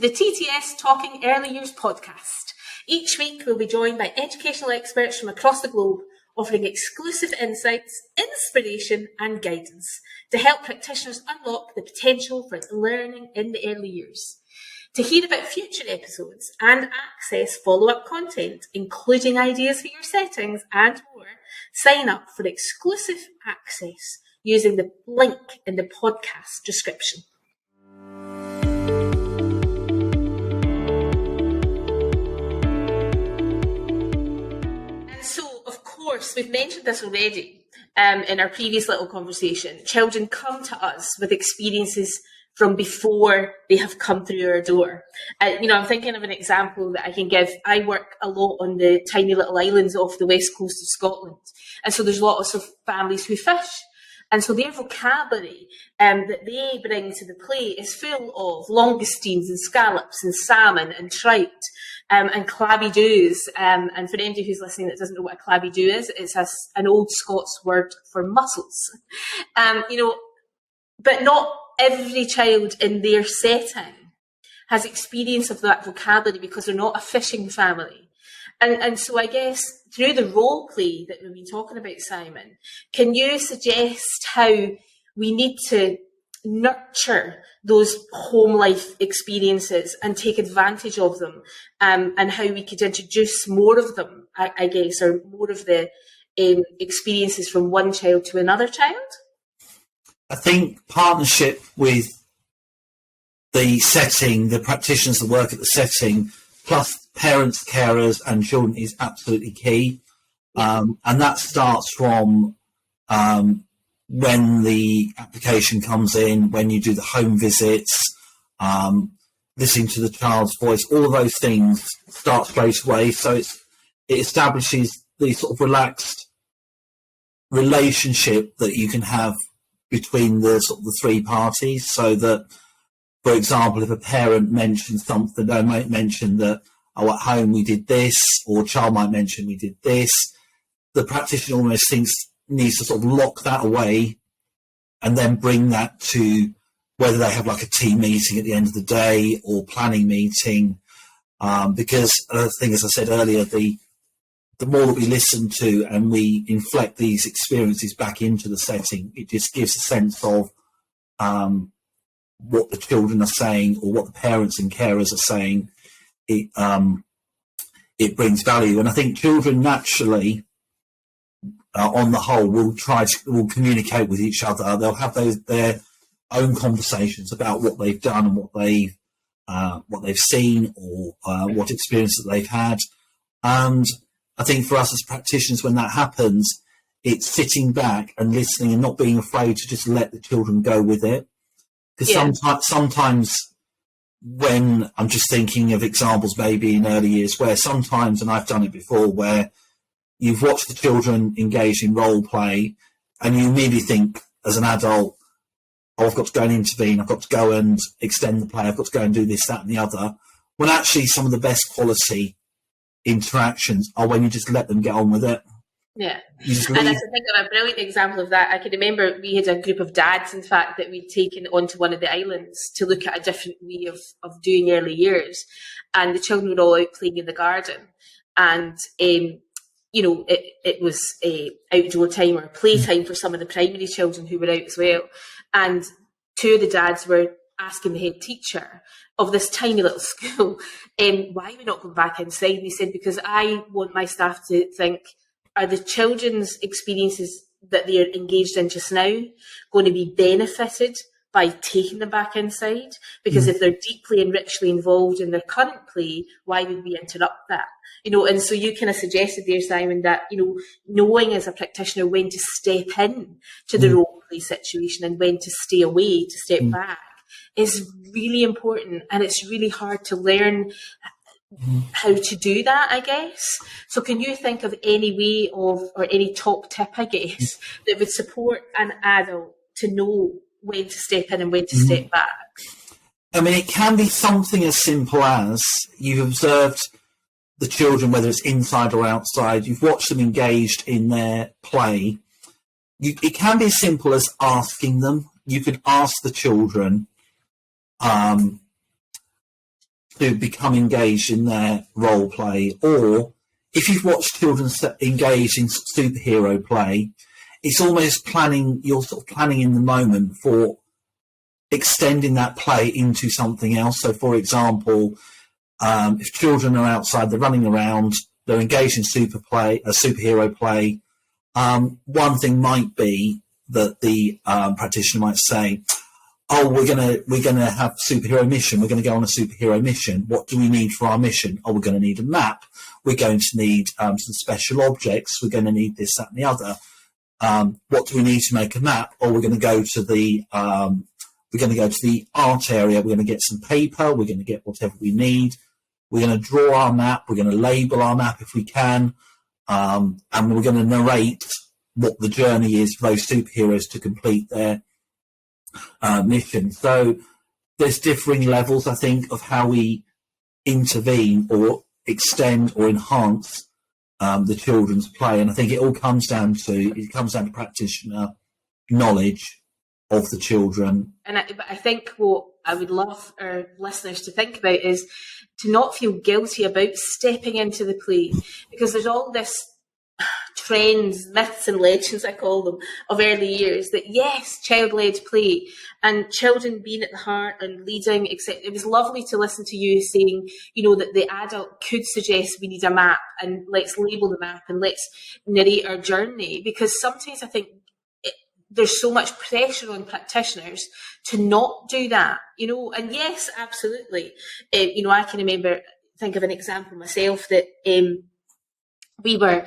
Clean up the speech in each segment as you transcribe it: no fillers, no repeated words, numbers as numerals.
the TTS Talking Early Years podcast. Each week we'll be joined by educational experts from across the globe, offering exclusive insights, inspiration and guidance to help practitioners unlock the potential for learning in the early years. To hear about future episodes and access follow-up content, including ideas for your settings and more, sign up for exclusive access using the link in the podcast description. And so, of course, we've mentioned this already in our previous little conversation. Children come to us with experiences from before they have come through our door. I'm thinking of an example that I can give. I work a lot on the tiny little islands off the west coast of Scotland. And so there's lots of families who fish. And so their vocabulary that they bring to the play is full of langoustines and scallops and salmon and trout and clabby-doos. And for anybody who's listening that doesn't know what a clabby-doo is, it's an old Scots word for mussels. But not every child in their setting has experience of that vocabulary because they're not a fishing family. And so I guess through the role play that we've been talking about, Simon, can you suggest how we need to nurture those home life experiences and take advantage of them, and how we could introduce more of them, I guess, or more of the experiences from one child to another child? I think partnership with the setting, the practitioners that work at the setting, plus parents, carers and children is absolutely key. And that starts from when the application comes in, when you do the home visits, listening to the child's voice, all of those things start straight away. So it establishes the sort of relaxed relationship that you can have between the sort of the three parties, so that, for example, if a parent mentions something, they might mention that, at home we did this, or a child might mention we did this, the practitioner almost needs to sort of lock that away and then bring that to whether they have like a team meeting at the end of the day or planning meeting, because I think, as I said earlier, the more that we listen to and we inflect these experiences back into the setting, it just gives a sense of what the children are saying or what the parents and carers are saying. It brings value. And I think children naturally, on the whole, will communicate with each other. They'll have their own conversations about what they've done and what they've seen or what experience that they've had. And I think for us as practitioners, when that happens, it's sitting back and listening and not being afraid to just let the children go with it. Because sometimes when I'm just thinking of examples maybe in early years where sometimes, and I've done it before, where you've watched the children engage in role play and you immediately think as an adult, oh, I've got to go and intervene, I've got to go and extend the play, I've got to go and do this, that and the other. When actually some of the best quality interactions are when you just let them get on with it. Yeah. And I can think of a brilliant example of that. I can remember we had a group of dads, in fact, that we'd taken onto one of the islands to look at a different way of doing early years. And the children were all out playing in the garden. And, it was a outdoor time or playtime for some of the primary children who were out as well. And two of the dads were asking the head teacher of this tiny little school, why are we not going back inside? And he said, because I want my staff to think, are the children's experiences that they're engaged in just now going to be benefited by taking them back inside? Because if they're deeply and richly involved in their current play, why would we interrupt that? And so you kind of suggested there, Simon, that, knowing as a practitioner when to step in to the role play situation and when to stay away, to step back, is really important. And it's really hard to learn how to do that, I guess. So can you think of any way or any top tip, I guess, that would support an adult to know when to step in and when to step back? I mean, it can be something as simple as you've observed the children, whether it's inside or outside, you've watched them engaged in their play. It can be as simple as asking them. You could ask the children, to become engaged in their role play, or if you've watched children engage in superhero play, it's almost you're sort of planning in the moment for extending that play into something else. So, for example, if children are outside, they're running around, they're engaged in superhero play, one thing might be that the practitioner might say, oh, we're gonna have superhero mission. We're gonna go on a superhero mission. What do we need for our mission? Oh, we're going to need a map. We're going to need some special objects. We're going to need this, that, and the other. What do we need to make a map? Or we're going to go to the art area. We're going to get some paper. We're going to get whatever we need. We're going to draw our map. We're going to label our map if we can, and we're going to narrate what the journey is for those superheroes to complete their mission. So there's differing levels, I think, of how we intervene or extend or enhance the children's play, and I think it all comes down to practitioner knowledge of the children. And I think what I would love our listeners to think about is to not feel guilty about stepping into the play, because there's all this trends, myths and legends, I call them, of early years that yes, child-led play and children being at the heart and leading, etc. It was lovely to listen to you saying, that the adult could suggest we need a map and let's label the map and let's narrate our journey, because sometimes I think there's so much pressure on practitioners to not do that, and yes, absolutely. I can think of an example myself that we were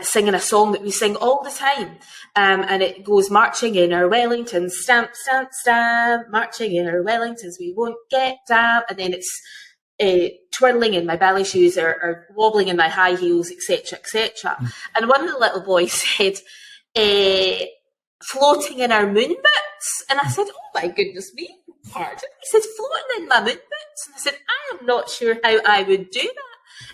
singing a song that we sing all the time, and it goes, marching in our Wellingtons, stamp, stamp, stamp, marching in our Wellingtons, we won't get down, and then it's twirling in my ballet shoes or wobbling in my high heels, etc., etc. And one of the little boys said, floating in our moon boots, and I said, oh my goodness me, pardon? He said, floating in my moon boots, and I said, I am not sure how I would do that.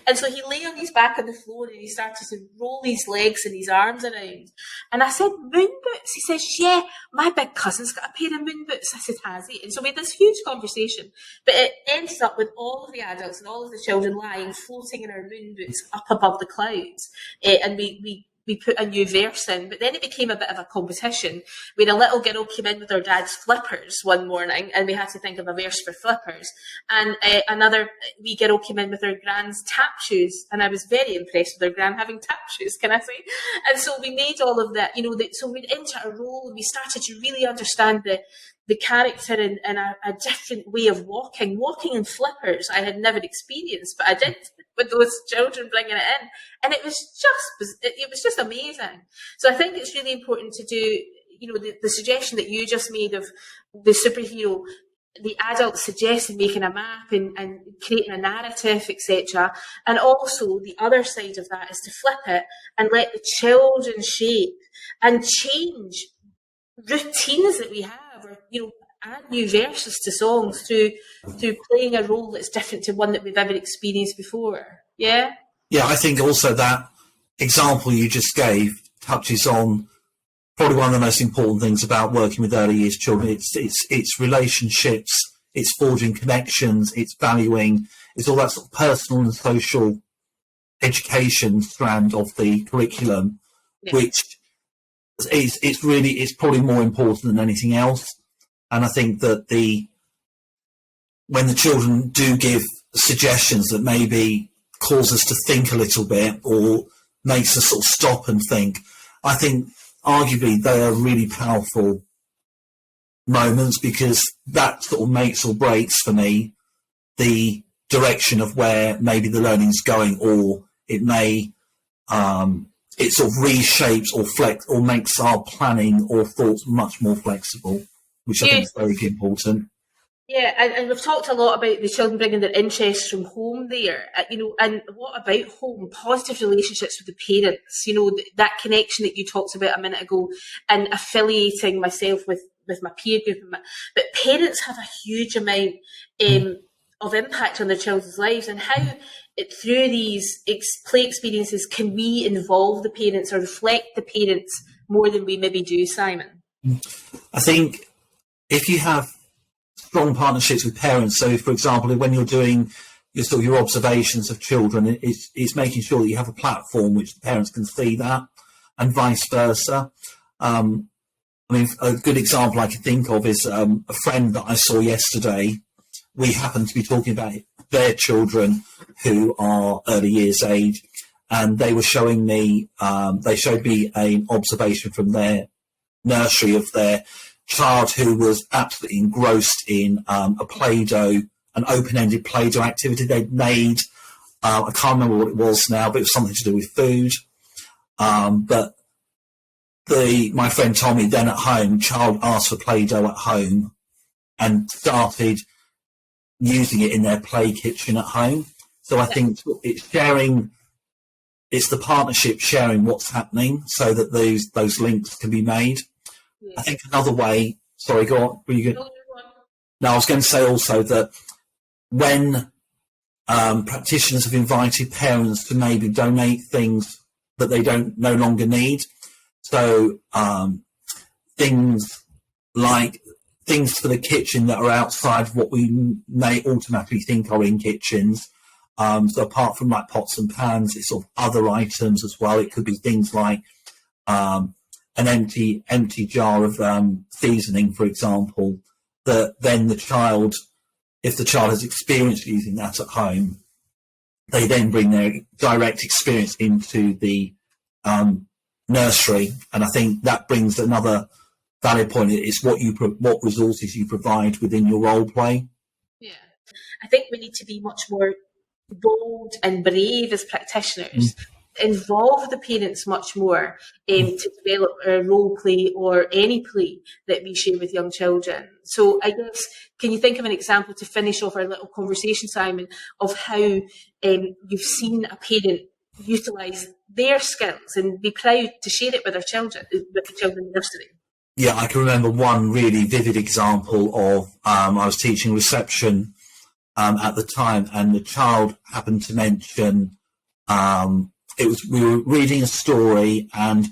And so he lay on his back on the floor and he started to roll his legs and his arms around. And I said, moon boots? He says, yeah, my big cousin's got a pair of moon boots. I said, has he? And so we had this huge conversation. But it ended up with all of the adults and all of the children lying, floating in our moon boots up above the clouds. And we put a new verse in, but then it became a bit of a competition. We had a little girl came in with her dad's flippers one morning, and we had to think of a verse for flippers. And another wee girl came in with her grand's tap shoes, and I was very impressed with her grand having tap shoes, can I say? And so we made all of that, so we'd enter a role, and we started to really understand the character in a different way of walking in flippers. I had never experienced, but I did with those children bringing it in, and it was just amazing. So I think it's really important to do, the suggestion that you just made of the superhero, the adult suggesting making a map and creating a narrative, etc. And also the other side of that is to flip it and let the children shape and change routines that we have, or add new verses to songs through playing a role that's different to one that we've ever experienced before. Yeah I think also that example you just gave touches on probably one of the most important things about working with early years children. It's relationships, it's forging connections, it's valuing, it's all that sort of personal and social education strand of the curriculum, which it's probably more important than anything else. And I think that when the children do give suggestions that maybe cause us to think a little bit or makes us sort of stop and think, I think arguably they are really powerful moments, because that sort of makes or breaks for me the direction of where maybe the learning's going, or it may it sort of reshapes or flex or makes our planning or thoughts much more flexible, which I think is very important. Yeah, and we've talked a lot about the children bringing their interests from home there, and what about home? Positive relationships with the parents, that connection that you talked about a minute ago, and affiliating myself with my peer group. But parents have a huge amount of impact on their children's lives, and how through these play experiences can we involve the parents or reflect the parents more than we maybe do, Simon? I think if you have strong partnerships with parents. So, for example, when you're doing your observations of children, it's making sure that you have a platform which the parents can see that, and vice versa. I mean, a good example I can think of is a friend that I saw yesterday. We happened to be talking about their children who are early years age, and they were showing me, they showed me an observation from their nursery of their child who was absolutely engrossed in a Play-Doh, an open-ended Play-Doh activity they'd made. I can't remember what it was now, but it was something to do with food. But my friend Tommy, then at home, child asked for Play-Doh at home and started using it in their play kitchen at home. So I think it's sharing, it's the partnership sharing what's happening so that those links can be made. Yeah. I think another way, sorry, go on. Were you good? No, I was going to say also that when practitioners have invited parents to maybe donate things that they no longer need, so things like things for the kitchen that are outside of what we may automatically think are in kitchens. So apart from like pots and pans, it's sort of other items as well. It could be things like an empty jar of seasoning, for example, that then the child, if the child has experienced using that at home, they then bring their direct experience into the nursery. And I think that brings another valid point. It's what resources you provide within your role play. Yeah, I think we need to be much more bold and brave as practitioners. Involve the parents much more to develop a role play or any play that we share with young children. So I guess, can you think of an example to finish off our little conversation, Simon, of how you've seen a parent utilise their skills and be proud to share it with their children, with the children in the nursery? Yeah, I can remember one really vivid example of I was teaching reception at the time, and the child happened to mention we were reading a story, and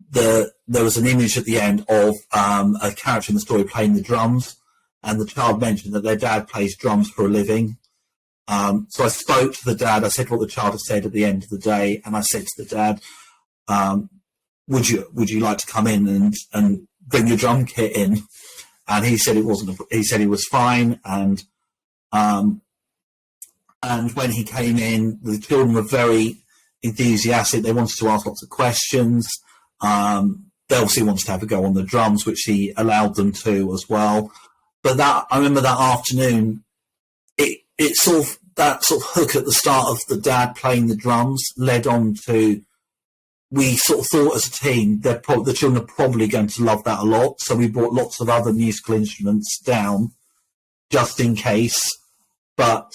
there was an image at the end of a character in the story playing the drums, and the child mentioned that their dad plays drums for a living. So I spoke to the dad. I said what the child had said at the end of the day, and I said to the dad, would you like to come in and bring your drum kit in? And he said he said he was fine, and when he came in, the children were very enthusiastic. They wanted to ask lots of questions. They obviously wanted to have a go on the drums, which he allowed them to as well. But I remember that afternoon, it sort of, that sort of hook at the start of the dad playing the drums led on to, we sort of thought as a team the children are probably going to love that a lot. So we brought lots of other musical instruments down just in case. But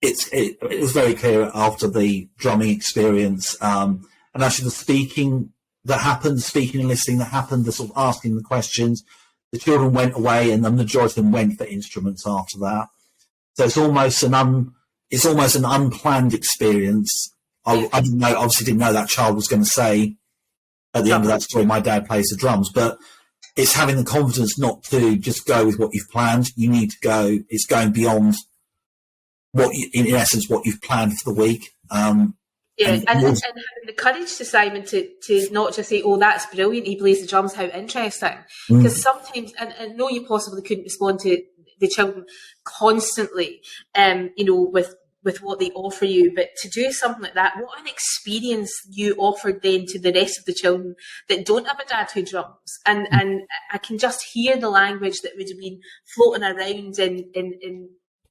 it was very clear after the drumming experience, and actually the speaking and listening that happened, the sort of asking the questions, the children went away, and the majority of them went for instruments after that. So it's almost an unplanned experience. I obviously didn't know that child was going to say at the end of that story, my dad plays the drums, but it's having the confidence not to just go with what you've planned. You need to go, it's going beyond in essence, what you've planned for the week. And having the courage to Simon to not just say, oh, that's brilliant, he plays the drums, how interesting. Because sometimes, and I know you possibly couldn't respond to the children constantly, with what they offer you, but to do something like that, what an experience you offered then to the rest of the children that don't have a dad who drums. And I can just hear the language that would have been floating around in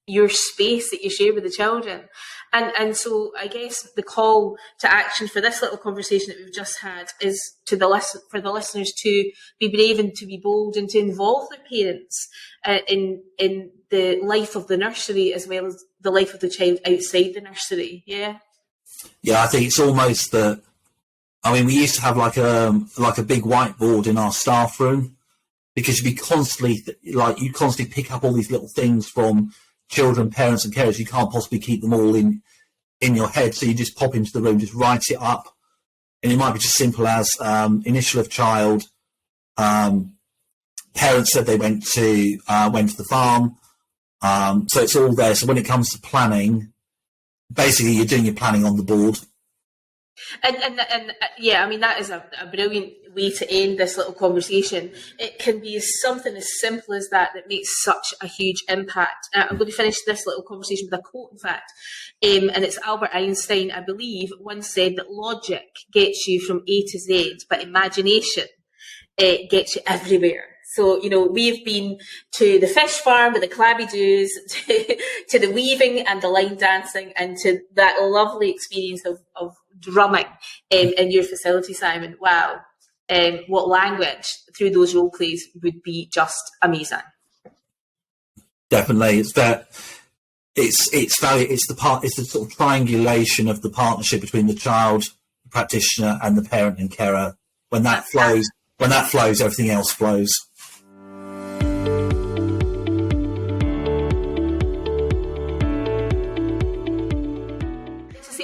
your space that you share with the children. And so I guess the call to action for this little conversation that we've just had is for the listeners to be brave and to be bold and to involve their parents in the life of the nursery as well as the life of the child outside the nursery. Yeah, I think it's almost that. I mean, we used to have like a big whiteboard in our staff room, because you constantly pick up all these little things from children, parents and carers. You can't possibly keep them all in your head, so you just pop into the room, just write it up, and it might be just simple as initial of child, Parents said they went to the farm. So it's all there. So when it comes to planning, basically you're doing your planning on the board. And yeah, I mean, that is a brilliant way to end this little conversation. It can be something as simple as that makes such a huge impact. I'm going to finish this little conversation with a quote, in fact, and it's Albert Einstein, I believe, once said that logic gets you from A to Z, but imagination gets you everywhere. So, you know, we've been to the fish farm with the clabby-doos, to the weaving and the line dancing, and to that lovely experience of drumming in your facility, Simon. Wow. What language through those role plays would be just amazing. Definitely. It's the sort of triangulation of the partnership between the child, the practitioner, and the parent and carer. When that flows, everything else flows.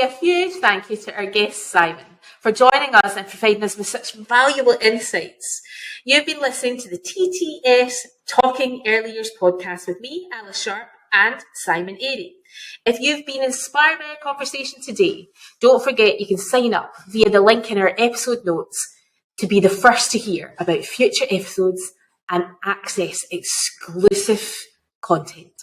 A huge thank you to our guest, Simon, for joining us and providing us with such valuable insights. You've been listening to the TTS Talking Early Years podcast with me, Alice Sharp, and Simon Airey. If you've been inspired by our conversation today, don't forget you can sign up via the link in our episode notes to be the first to hear about future episodes and access exclusive content.